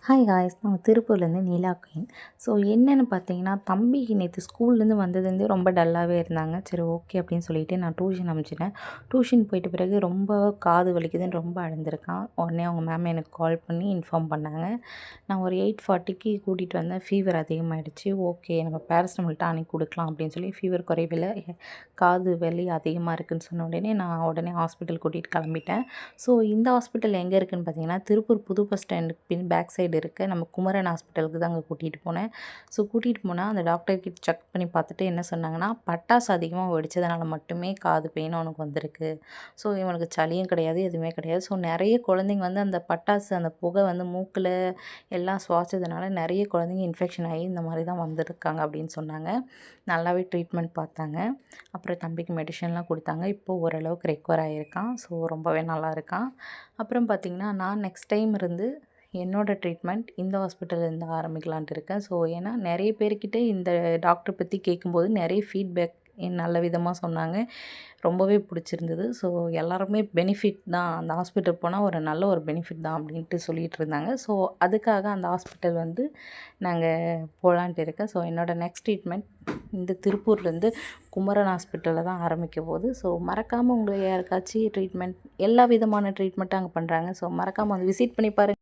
Hi guys, நான் திருப்பூர்லேருந்து நீலா queen. So என்னென்னு பார்த்தீங்கன்னா, தம்பி நேற்று ஸ்கூல்லேருந்து வந்ததுலேருந்தே ரொம்ப டல்லாகவே இருந்தாங்க. சரி ஓகே அப்படின்னு சொல்லிட்டு நான் டியூஷன் அனுப்பிச்சிட்டேன். டியூஷன் போயிட்ட பிறகு ரொம்ப காது வலிக்குதுன்னு ரொம்ப அழுந்திருக்கான். உடனே அவங்க மேம் எனக்கு கால் பண்ணி இன்ஃபார்ம் பண்ணாங்க. நான் ஒரு 8:40க்கு கூட்டிகிட்டு வந்தேன். ஃபீவர் அதிகமாகிடுச்சு. ஓகே நம்ம பேராசிட்டமால் டானிக் கொடுக்கலாம் அப்படின்னு சொல்லி ஃபீவர் குறைவில்லை, காது வலி அதிகமாக இருக்குதுன்னு சொன்ன உடனே ஹாஸ்பிட்டல் கூட்டிகிட்டு கிளம்பிட்டேன். ஸோ இந்த ஹாஸ்பிட்டல் எங்கே இருக்குதுன்னு பார்த்தீங்கன்னா, திருப்பூர் புது பஸ் ஸ்டாண்டுக்கு பேக் சைடு இருக்க நம்ம குமரன் ஹாஸ்பிட்டலுக்கு தான் அங்கே கூட்டிகிட்டு போனேன். ஸோ கூட்டிகிட்டு போனால் அந்த டாக்டர் கிட்ட செக் பண்ணி பார்த்துட்டு என்ன சொன்னாங்கன்னா, பட்டாசு அதிகமாக வெடிச்சதுனால மட்டுமே காது பெயின் அவனுக்கு வந்திருக்கு. ஸோ இவனுக்கு சளியும் கிடையாது, எதுவுமே கிடையாது. ஸோ நிறைய குழந்தைங்க வந்து அந்த பட்டாசு அந்த புகை வந்து மூக்கில் எல்லாம் சுவாச்சதுனால நிறைய குழந்தைங்க இன்ஃபெக்ஷன் ஆகி இந்த மாதிரி தான் வந்திருக்காங்க அப்படின்னு சொன்னாங்க. நல்லாவே ட்ரீட்மெண்ட் பார்த்தாங்க. அப்புறம் தம்பிக்கு மெடிஷன்லாம் கொடுத்தாங்க. இப்போது ஓரளவுக்கு ரெக்கவர் ஆகியிருக்கான். ஸோ ரொம்பவே நல்லா இருக்கான். அப்புறம் பார்த்திங்கன்னா, நான் நெக்ஸ்ட் டைம் இருந்து என்னோடய ட்ரீட்மெண்ட் இந்த ஹாஸ்பிட்டல்லேருந்து ஆரம்பிக்கலான்ட்டு இருக்கேன். ஸோ ஏன்னா நிறைய பேர்கிட்ட இந்த டாக்டர் பற்றி கேட்கும்போது நிறைய ஃபீட்பேக் நல்ல விதமாக சொன்னாங்க. ரொம்பவே பிடிச்சிருந்தது. ஸோ எல்லாருமே பெனிஃபிட் தான், அந்த ஹாஸ்பிட்டல் போனால் ஒரு நல்ல ஒரு பெனிஃபிட் தான் அப்படின்ட்டு சொல்லிகிட்டு இருந்தாங்க. ஸோ அதுக்காக அந்த ஹாஸ்பிட்டல் வந்து நாங்கள் போகலான்ட்டு இருக்கேன். ஸோ என்னோடய நெக்ஸ்ட் ட்ரீட்மெண்ட் இந்த திருப்பூர்லேருந்து குமரன் ஹாஸ்பிட்டலில் தான் ஆரம்பிக்க போகுது. ஸோ மறக்காமல் உங்களை யாருக்காச்சும் ட்ரீட்மெண்ட் எல்லா விதமான ட்ரீட்மெண்ட்டும் அங்கே பண்ணுறாங்க. ஸோ மறக்காமல் வந்து விசிட் பண்ணி பாருங்கள்.